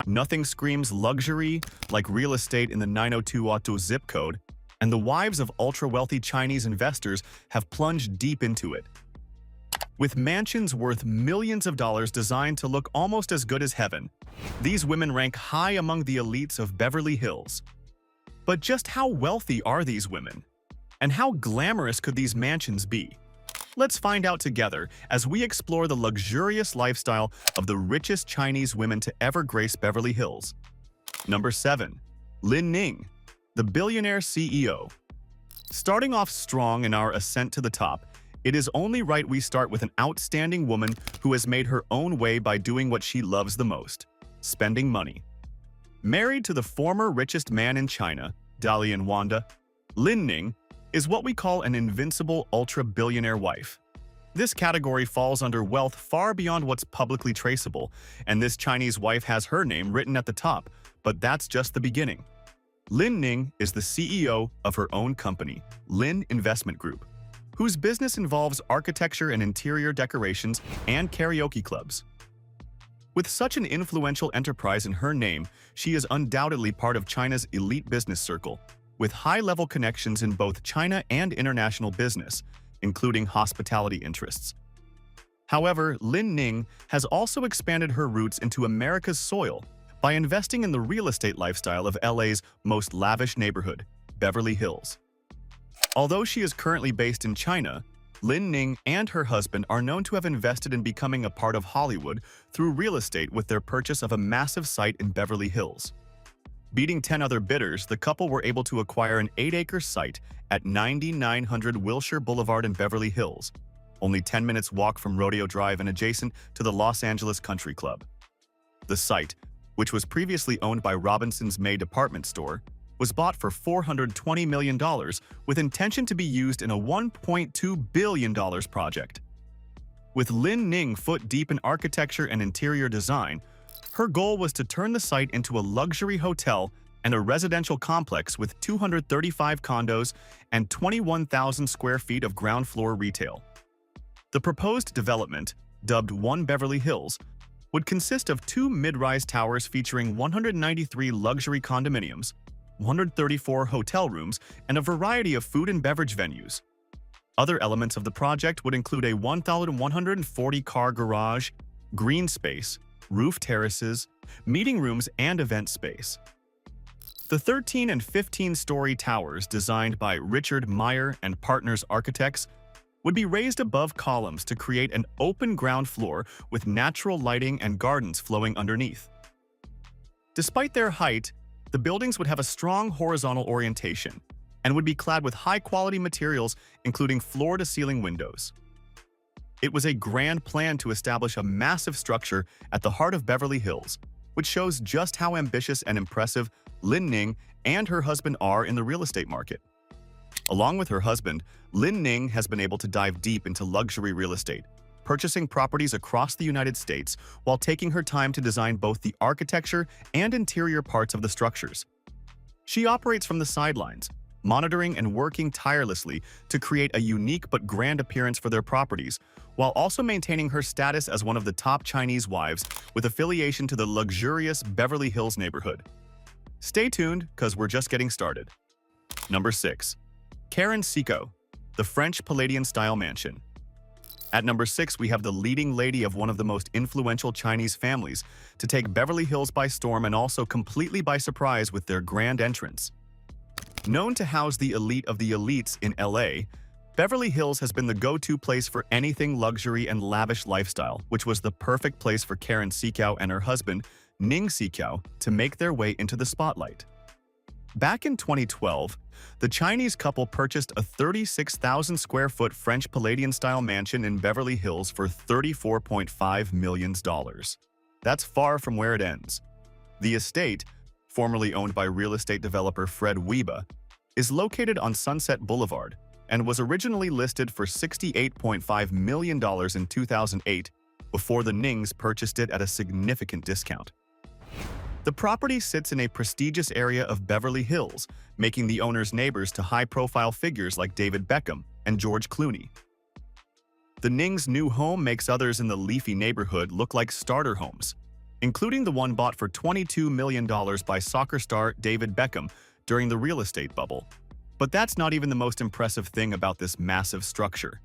Nothing screams luxury like real estate in the 90202 zip code, and the wives of ultra-wealthy Chinese investors have plunged deep into it. With mansions worth millions of dollars designed to look almost as good as heaven, these women rank high among the elites of Beverly Hills. But just how wealthy are these women? And how glamorous could these mansions be? Let's find out together as we explore the luxurious lifestyle of the richest Chinese women to ever grace Beverly Hills. Number 7. Lin Ning, the billionaire CEO. Starting off strong in our ascent to the top, it is only right we start with an outstanding woman who has made her own way by doing what she loves the most: spending money. Married to the former richest man in China, Dalian Wanda, Lin Ning is what we call an invincible ultra-billionaire wife. This category falls under wealth far beyond what's publicly traceable, and this Chinese wife has her name written at the top, but that's just the beginning. Lin Ning is the CEO of her own company, Lin Investment Group, whose business involves architecture and interior decorations and karaoke clubs. With such an influential enterprise in her name, she is undoubtedly part of China's elite business circle, with high-level connections in both China and international business, including hospitality interests. However, Lin Ning has also expanded her roots into America's soil by investing in the real estate lifestyle of LA's most lavish neighborhood, Beverly Hills. Although she is currently based in China, Lin Ning and her husband are known to have invested in becoming a part of Hollywood through real estate with their purchase of a massive site in Beverly Hills. Beating 10 other bidders, the couple were able to acquire an 8-acre site at 9900 Wilshire Boulevard in Beverly Hills, only 10 minutes walk from Rodeo Drive and adjacent to the Los Angeles Country Club. The site, which was previously owned by Robinson's May department store, was bought for $420 million with intention to be used in a $1.2 billion project. With Lin Ning foot deep in architecture and interior design, her goal was to turn the site into a luxury hotel and a residential complex with 235 condos and 21,000 square feet of ground floor retail. The proposed development, dubbed One Beverly Hills, would consist of 2 mid-rise towers featuring 193 luxury condominiums, 134 hotel rooms, and a variety of food and beverage venues. Other elements of the project would include a 1,140-car garage, green space, roof terraces, meeting rooms, and event space. The 13 and 15-story towers, designed by Richard Meyer and Partners Architects, would be raised above columns to create an open ground floor with natural lighting and gardens flowing underneath. Despite their height, the buildings would have a strong horizontal orientation and would be clad with high-quality materials, including floor-to-ceiling windows. It was a grand plan to establish a massive structure at the heart of Beverly Hills, which shows just how ambitious and impressive Lin Ning and her husband are in the real estate market. Along with her husband, Lin Ning has been able to dive deep into luxury real estate, purchasing properties across the United States while taking her time to design both the architecture and interior parts of the structures. She operates from the sidelines, monitoring and working tirelessly to create a unique but grand appearance for their properties, while also maintaining her status as one of the top Chinese wives with affiliation to the luxurious Beverly Hills neighborhood. Stay tuned, because we're just getting started. Number 6. Karen Siqiao, the French Palladian-style mansion. At number 6, we have the leading lady of one of the most influential Chinese families to take Beverly Hills by storm and also completely by surprise with their grand entrance. Known to house the elite of the elites in LA, Beverly Hills has been the go-to place for anything luxury and lavish lifestyle, which was the perfect place for Karen Siqiao and her husband, Ning Siqiao, to make their way into the spotlight. Back in 2012, the Chinese couple purchased a 36,000-square-foot French Palladian-style mansion in Beverly Hills for $34.5 million. That's far from where it ends. The estate, formerly owned by real estate developer Fred Weiba, is located on Sunset Boulevard and was originally listed for $68.5 million in 2008 before the Nings purchased it at a significant discount. The property sits in a prestigious area of Beverly Hills, making the owners neighbors to high-profile figures like David Beckham and George Clooney. The Nings' new home makes others in the leafy neighborhood look like starter homes. including the one bought for $22 million by soccer star David Beckham during the real estate bubble. But that's not even the most impressive thing about this massive structure.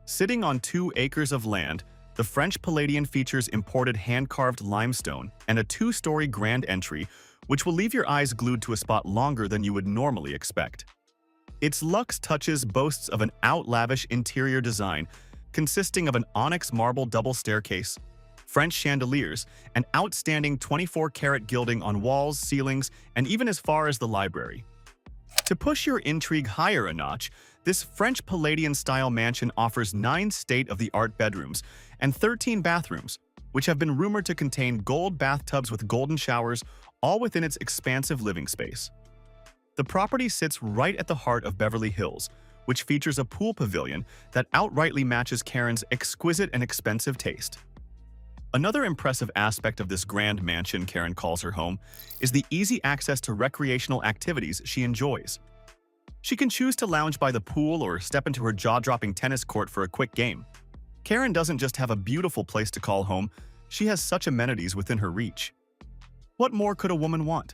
Sitting on 2 acres of land, the French Palladian features imported hand-carved limestone and a 2-story grand entry, which will leave your eyes glued to a spot longer than you would normally expect. Its luxe touches boasts of an out-lavish interior design consisting of an onyx marble double staircase, French chandeliers, and outstanding 24-karat gilding on walls, ceilings, and even as far as the library. To push your intrigue higher a notch, this French Palladian-style mansion offers 9 state-of-the-art bedrooms and 13 bathrooms, which have been rumored to contain gold bathtubs with golden showers, all within its expansive living space. The property sits right at the heart of Beverly Hills, which features a pool pavilion that outrightly matches Karen's exquisite and expensive taste. Another impressive aspect of this grand mansion Karen calls her home is the easy access to recreational activities she enjoys. She can choose to lounge by the pool or step into her jaw-dropping tennis court for a quick game. Karen doesn't just have a beautiful place to call home, she has such amenities within her reach. What more could a woman want?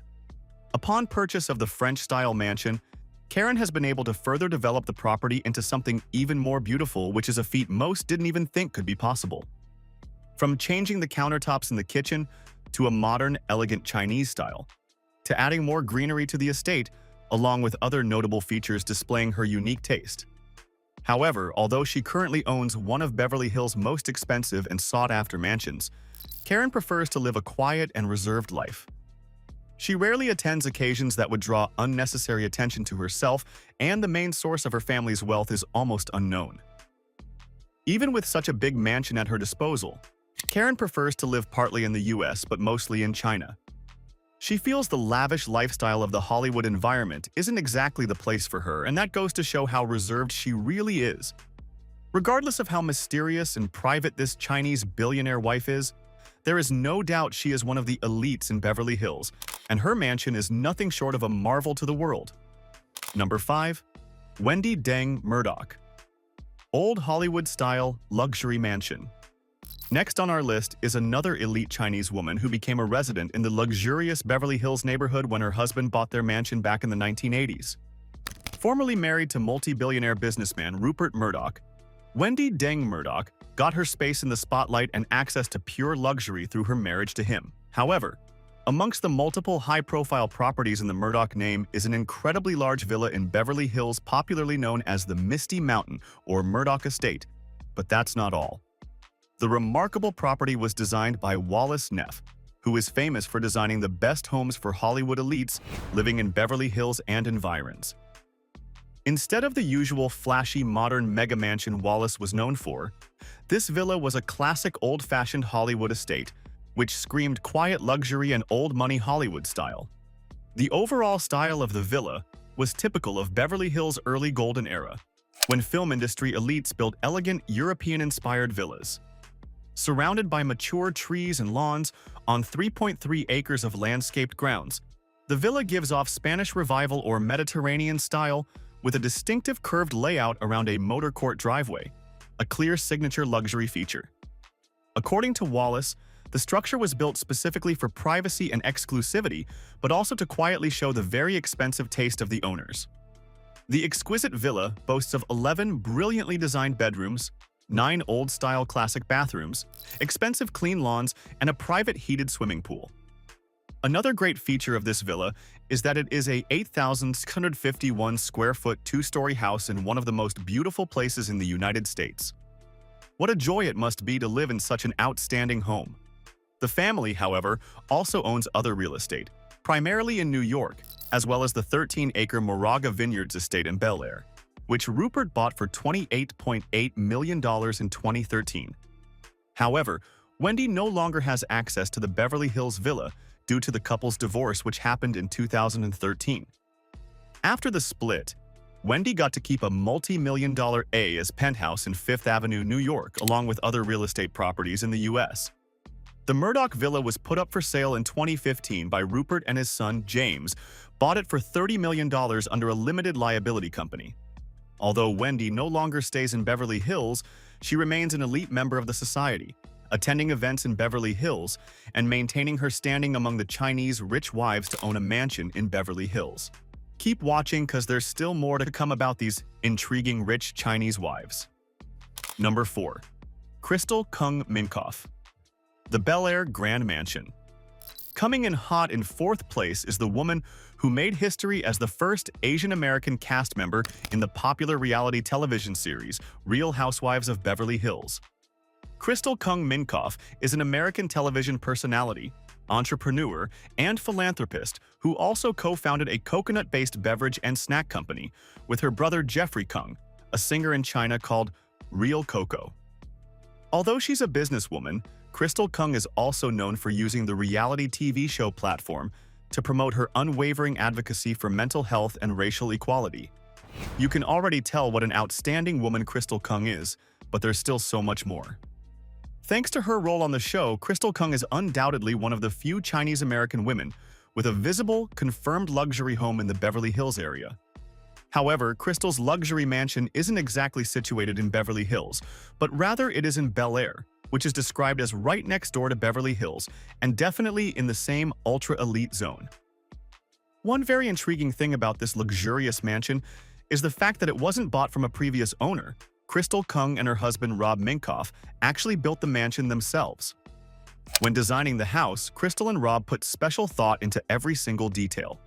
Upon purchase of the French-style mansion, Karen has been able to further develop the property into something even more beautiful, which is a feat most didn't even think could be possible. From changing the countertops in the kitchen to a modern, elegant Chinese style, to adding more greenery to the estate, along with other notable features displaying her unique taste. However, although she currently owns one of Beverly Hills' most expensive and sought-after mansions, Karen prefers to live a quiet and reserved life. She rarely attends occasions that would draw unnecessary attention to herself, and the main source of her family's wealth is almost unknown. Even with such a big mansion at her disposal, Karen prefers to live partly in the US but mostly in China. She feels the lavish lifestyle of the Hollywood environment isn't exactly the place for her, and that goes to show how reserved she really is. Regardless of how mysterious and private this Chinese billionaire wife is, there is no doubt she is one of the elites in Beverly Hills, and her mansion is nothing short of a marvel to the world. Number 5. Wendy Deng Murdoch. Old Hollywood-style luxury mansion. Next on our list is another elite Chinese woman who became a resident in the luxurious Beverly Hills neighborhood when her husband bought their mansion back in the 1980s. Formerly married to multi-billionaire businessman Rupert Murdoch, Wendy Deng Murdoch got her space in the spotlight and access to pure luxury through her marriage to him. However, amongst the multiple high-profile properties in the Murdoch name is an incredibly large villa in Beverly Hills popularly known as the Misty Mountain or Murdoch Estate. But that's not all. The remarkable property was designed by Wallace Neff, who is famous for designing the best homes for Hollywood elites living in Beverly Hills and environs. Instead of the usual flashy modern mega mansion Wallace was known for, this villa was a classic old-fashioned Hollywood estate, which screamed quiet luxury and old-money Hollywood style. The overall style of the villa was typical of Beverly Hills' early golden era, when film industry elites built elegant European-inspired villas. Surrounded by mature trees and lawns on 3.3 acres of landscaped grounds, the villa gives off Spanish Revival or Mediterranean style with a distinctive curved layout around a motor court driveway, a clear signature luxury feature. According to Wallace, the structure was built specifically for privacy and exclusivity, but also to quietly show the very expensive taste of the owners. The exquisite villa boasts of 11 brilliantly designed bedrooms, 9 old-style classic bathrooms, expensive clean lawns, and a private heated swimming pool. Another great feature of this villa is that it is a 8,651 square foot 2-story house in one of the most beautiful places in the United States. What a joy it must be to live in such an outstanding home. The family, however, also owns other real estate, primarily in New York, as well as the 13-acre Moraga Vineyards estate in Bel Air, which Rupert bought for $28.8 million in 2013. However, Wendy no longer has access to the Beverly Hills villa due to the couple's divorce, which happened in 2013. After the split, Wendy got to keep a multi-million-dollar as penthouse in Fifth Avenue, New York, along with other real estate properties in the U.S. The Murdoch villa was put up for sale in 2015 by Rupert and his son, James, bought it for $30 million under a limited liability company. Although Wendy no longer stays in Beverly Hills, she remains an elite member of the society, attending events in Beverly Hills, and maintaining her standing among the Chinese rich wives to own a mansion in Beverly Hills. Keep watching because there's still more to come about these intriguing rich Chinese wives. Number 4. Crystal Kung Minkoff. The Bel Air Grand Mansion. Coming in hot in 4th place is the woman who made history as the first Asian American cast member in the popular reality television series Real Housewives of Beverly Hills. Crystal Kung Minkoff is an American television personality, entrepreneur, and philanthropist who also co-founded a coconut-based beverage and snack company with her brother Jeffrey Kung, a singer in China called Real Coco. Although she's a businesswoman, Crystal Kung is also known for using the reality TV show platform to promote her unwavering advocacy for mental health and racial equality. You can already tell what an outstanding woman Crystal Kung is, but there's still so much more. Thanks to her role on the show, Crystal Kung is undoubtedly one of the few Chinese-American women with a visible, confirmed luxury home in the Beverly Hills area. However, Crystal's luxury mansion isn't exactly situated in Beverly Hills, but rather it is in Bel Air, which is described as right next door to Beverly Hills and definitely in the same ultra-elite zone. One very intriguing thing about this luxurious mansion is the fact that it wasn't bought from a previous owner. Crystal Kung and her husband Rob Minkoff actually built the mansion themselves. When designing the house, Crystal and Rob put special thought into every single detail.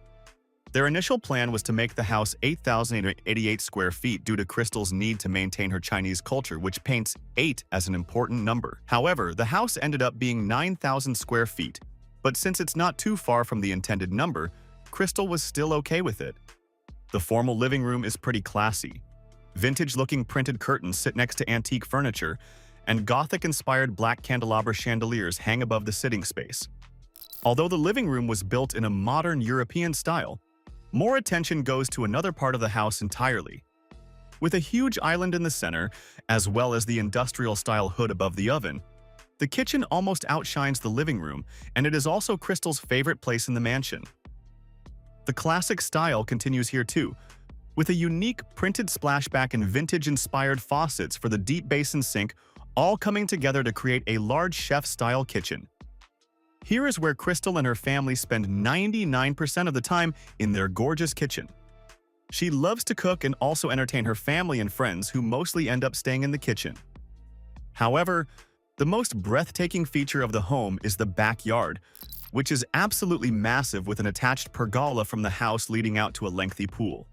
Their initial plan was to make the house 8,888 square feet due to Crystal's need to maintain her Chinese culture, which paints 8 as an important number. However, the house ended up being 9,000 square feet, but since it's not too far from the intended number, Crystal was still okay with it. The formal living room is pretty classy. Vintage-looking printed curtains sit next to antique furniture, and Gothic-inspired black candelabra chandeliers hang above the sitting space. Although the living room was built in a modern European style, more attention goes to another part of the house entirely. With a huge island in the center, as well as the industrial-style hood above the oven, the kitchen almost outshines the living room, and it is also Crystal's favorite place in the mansion. The classic style continues here too, with a unique printed splashback and vintage-inspired faucets for the deep basin sink, all coming together to create a large chef-style kitchen. Here is where Crystal and her family spend 99% of the time in their gorgeous kitchen. She loves to cook and also entertain her family and friends who mostly end up staying in the kitchen. However, the most breathtaking feature of the home is the backyard, which is absolutely massive with an attached pergola from the house leading out to a lengthy pool.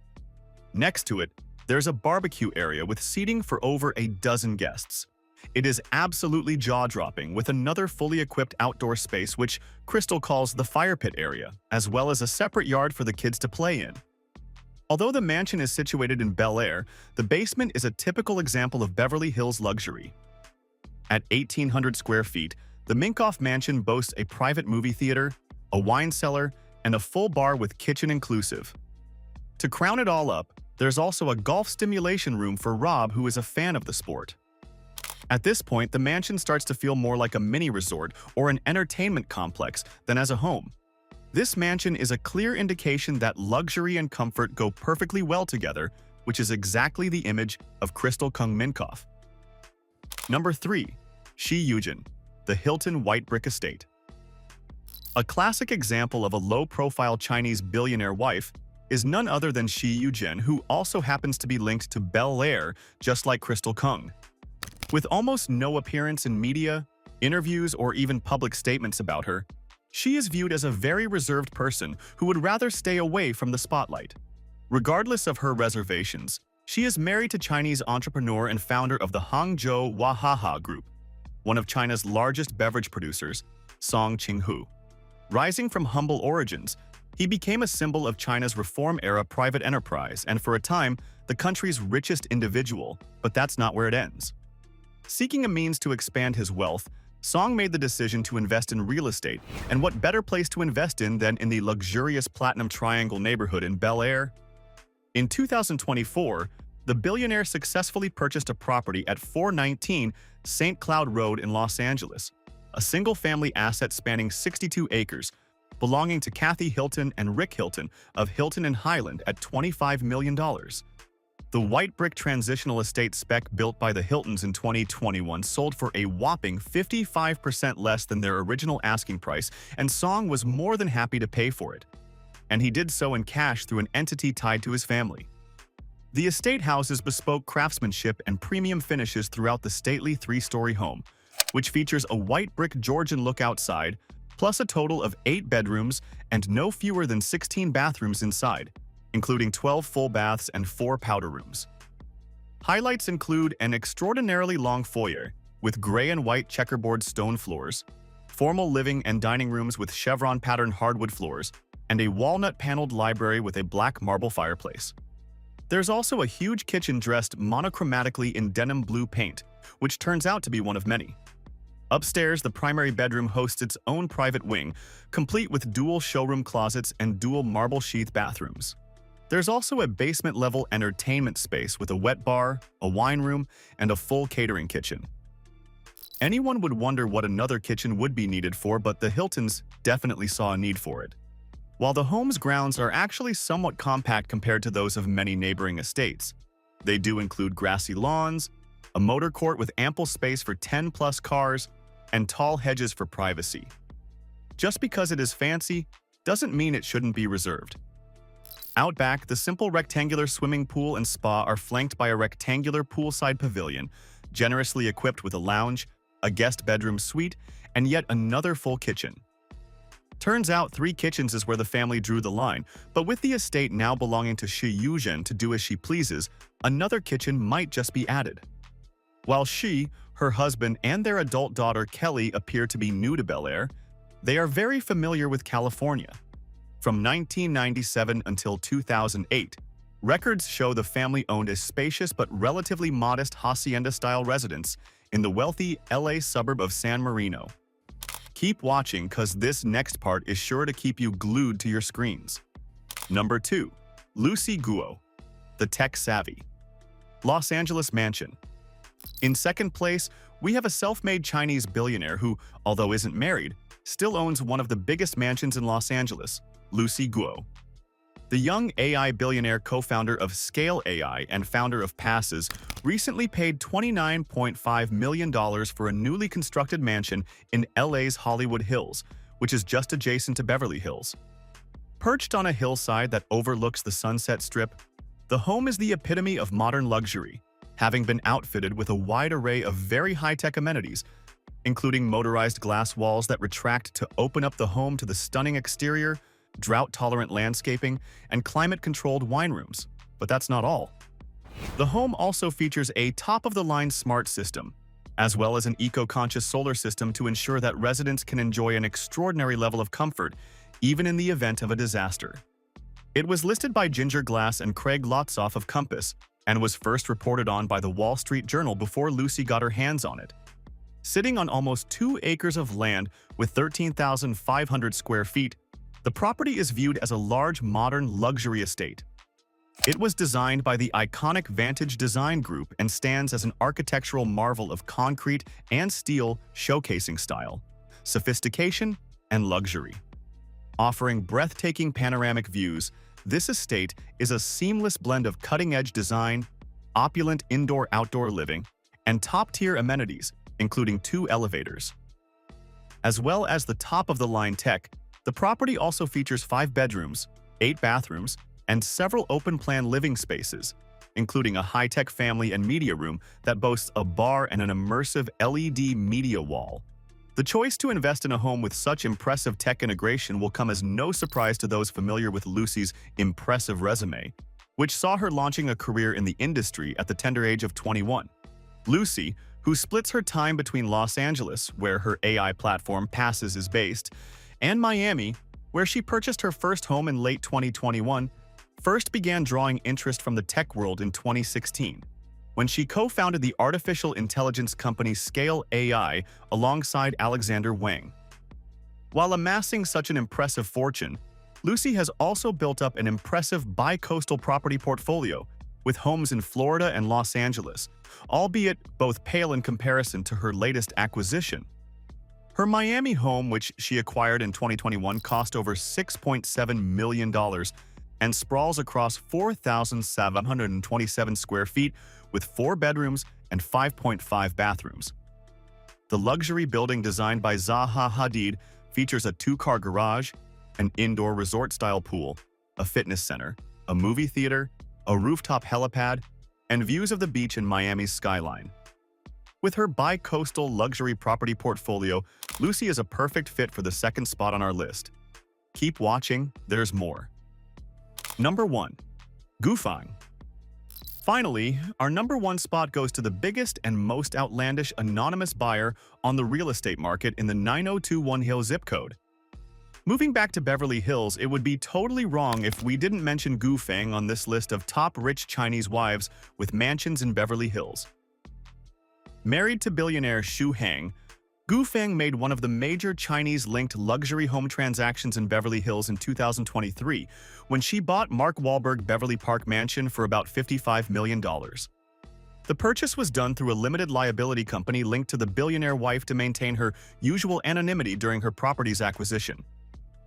Next to it, there's a barbecue area with seating for over a dozen guests. It is absolutely jaw-dropping, with another fully equipped outdoor space which Crystal calls the fire pit area, as well as a separate yard for the kids to play in. Although the mansion is situated in Bel Air, the basement is a typical example of Beverly Hills luxury. At 1,800 square feet, the Minkoff mansion boasts a private movie theater, a wine cellar, and a full bar with kitchen inclusive. To crown it all up, there's also a golf stimulation room for Rob, who is a fan of the sport. At this point, the mansion starts to feel more like a mini resort or an entertainment complex than as a home. This mansion is a clear indication that luxury and comfort go perfectly well together, which is exactly the image of Crystal Kung Minkoff. Number 3. Shi Youzhen, the Hilton White Brick Estate. A classic example of a low-profile Chinese billionaire wife is none other than Shi Youzhen, who also happens to be linked to Bel Air just like Crystal Kung. With almost no appearance in media, interviews, or even public statements about her, she is viewed as a very reserved person who would rather stay away from the spotlight. Regardless of her reservations, she is married to Chinese entrepreneur and founder of the Hangzhou Wahaha Group, one of China's largest beverage producers, Song Qinghu. Rising from humble origins, he became a symbol of China's reform-era private enterprise and, for a time, the country's richest individual, but that's not where it ends. Seeking a means to expand his wealth, Song made the decision to invest in real estate, and what better place to invest in than in the luxurious Platinum Triangle neighborhood in Bel Air? In 2024, the billionaire successfully purchased a property at 419 St. Cloud Road in Los Angeles, a single-family asset spanning 62 acres, belonging to Kathy Hilton and Rick Hilton of Hilton and Highland at $25 million. The white brick transitional estate spec built by the Hiltons in 2021 sold for a whopping 55% less than their original asking price, and Song was more than happy to pay for it. And he did so in cash through an entity tied to his family. The estate houses bespoke craftsmanship and premium finishes throughout the stately three-story home, which features a white brick Georgian look outside, plus a total of 8 bedrooms and no fewer than 16 bathrooms inside, including 12 full baths and 4 powder rooms. Highlights include an extraordinarily long foyer with gray and white checkerboard stone floors, formal living and dining rooms with chevron-patterned hardwood floors, and a walnut-paneled library with a black marble fireplace. There's also a huge kitchen dressed monochromatically in denim blue paint, which turns out to be one of many. Upstairs, the primary bedroom hosts its own private wing, complete with dual showroom closets and dual marble-sheath bathrooms. There's also a basement-level entertainment space with a wet bar, a wine room, and a full catering kitchen. Anyone would wonder what another kitchen would be needed for, but the Hiltons definitely saw a need for it. While the home's grounds are actually somewhat compact compared to those of many neighboring estates, they do include grassy lawns, a motor court with ample space for 10-plus cars, and tall hedges for privacy. Just because it is fancy doesn't mean it shouldn't be reserved. Out back, the simple rectangular swimming pool and spa are flanked by a rectangular poolside pavilion, generously equipped with a lounge, a guest bedroom suite, and yet another full kitchen. Turns out 3 kitchens is where the family drew the line, but with the estate now belonging to Shi Youzhen to do as she pleases, another kitchen might just be added. While Shi, her husband, and their adult daughter Kelly appear to be new to Bel Air, they are very familiar with California. From 1997 until 2008, records show the family owned a spacious but relatively modest hacienda-style residence in the wealthy LA suburb of San Marino. Keep watching, cause this next part is sure to keep you glued to your screens. Number 2. Lucy Guo, the tech-savvy Los Angeles mansion. In second place, we have a self-made Chinese billionaire who, although isn't married, still owns one of the biggest mansions in Los Angeles, Lucy Guo. The young AI billionaire co-founder of Scale AI and founder of Passes recently paid $29.5 million for a newly constructed mansion in LA's Hollywood Hills, which is just adjacent to Beverly Hills. Perched on a hillside that overlooks the Sunset Strip, the home is the epitome of modern luxury, having been outfitted with a wide array of very high-tech amenities, including motorized glass walls that retract to open up the home to the stunning exterior, drought-tolerant landscaping, and climate-controlled wine rooms. But that's not all. The home also features a top-of-the-line smart system, as well as an eco-conscious solar system to ensure that residents can enjoy an extraordinary level of comfort, even in the event of a disaster. It was listed by Ginger Glass and Craig Lotsoff of Compass, and was first reported on by the Wall Street Journal before Lucy got her hands on it. Sitting on almost 2 acres of land with 13,500 square feet, the property is viewed as a large modern luxury estate. It was designed by the iconic Vantage Design Group and stands as an architectural marvel of concrete and steel showcasing style, sophistication, and luxury. Offering breathtaking panoramic views, this estate is a seamless blend of cutting-edge design, opulent indoor-outdoor living, and top-tier amenities, including 2 elevators. As well as the top-of-the-line tech, the property also features 5 bedrooms, 8 bathrooms, and several open-plan living spaces, including a high-tech family and media room that boasts a bar and an immersive LED media wall. The choice to invest in a home with such impressive tech integration will come as no surprise to those familiar with Lucy's impressive resume, which saw her launching a career in the industry at the tender age of 21. Lucy, who splits her time between Los Angeles, where her AI platform Passes is based, and Miami, where she purchased her first home in late 2021, first began drawing interest from the tech world in 2016, when she co-founded the artificial intelligence company Scale AI alongside Alexander Wang. While amassing such an impressive fortune, Lucy has also built up an impressive bi-coastal property portfolio, with homes in Florida and Los Angeles, albeit both pale in comparison to her latest acquisition. Her Miami home, which she acquired in 2021, cost over $6.7 million, and sprawls across 4,727 square feet with 4 bedrooms and 5.5 bathrooms. The luxury building designed by Zaha Hadid features a 2-car garage, an indoor resort-style pool, a fitness center, a movie theater, a rooftop helipad, and views of the beach in Miami's skyline. With her bi-coastal luxury property portfolio, Lucy is a perfect fit for the second spot on our list. Keep watching, there's more. Number 1. Gu Fang. Finally, our number 1 spot goes to the biggest and most outlandish anonymous buyer on the real estate market in the 9021 Hill zip code. Moving back to Beverly Hills, it would be totally wrong if we didn't mention Gu Fang on this list of top rich Chinese wives with mansions in Beverly Hills. Married to billionaire Shi Youzhen, Gu Fang made one of the major Chinese-linked luxury home transactions in Beverly Hills in 2023 when she bought Mark Wahlberg Beverly Park mansion for about $55 million. The purchase was done through a limited liability company linked to the billionaire wife to maintain her usual anonymity during her property's acquisition.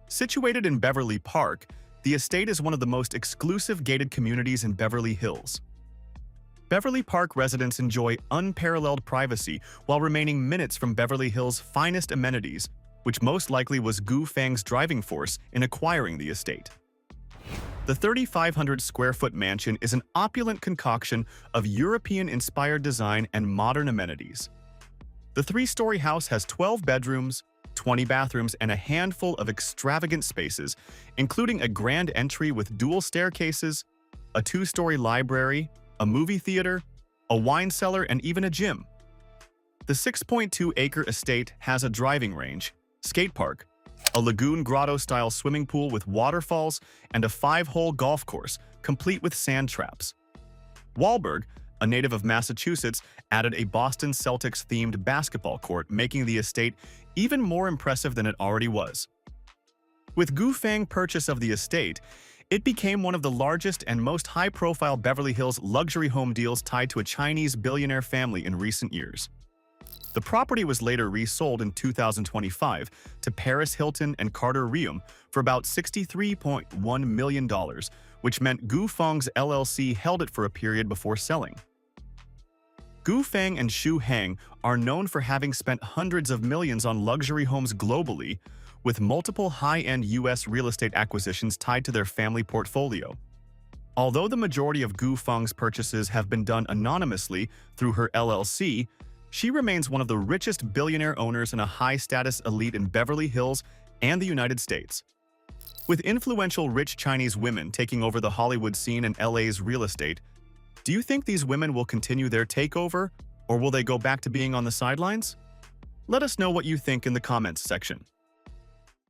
Situated in Beverly Park, the estate is one of the most exclusive gated communities in Beverly Hills. Beverly Park residents enjoy unparalleled privacy while remaining minutes from Beverly Hills' finest amenities, which most likely was Gu Fang's driving force in acquiring the estate. The 3,500-square-foot mansion is an opulent concoction of European-inspired design and modern amenities. The 3-story house has 12 bedrooms, 20 bathrooms, and a handful of extravagant spaces, including a grand entry with dual staircases, a 2-story library, a movie theater, a wine cellar, and even a gym. The 6.2-acre estate has a driving range, skate park, a lagoon grotto-style swimming pool with waterfalls, and a 5-hole golf course, complete with sand traps. Wahlberg, a native of Massachusetts, added a Boston Celtics-themed basketball court, making the estate even more impressive than it already was. With Gu Fang's purchase of the estate, it became one of the largest and most high-profile Beverly Hills luxury home deals tied to a Chinese billionaire family in recent years. The property was later resold in 2025 to Paris Hilton and Carter Reum for about $63.1 million, which meant Gu Fang's LLC held it for a period before selling. Gu Fang and Shi Youzhen are known for having spent hundreds of millions on luxury homes globally, with multiple high-end U.S. real estate acquisitions tied to their family portfolio. Although the majority of Gu Fang's purchases have been done anonymously through her LLC, she remains one of the richest billionaire owners and a high-status elite in Beverly Hills and the United States. With influential rich Chinese women taking over the Hollywood scene and LA's real estate, do you think these women will continue their takeover, or will they go back to being on the sidelines? Let us know what you think in the comments section.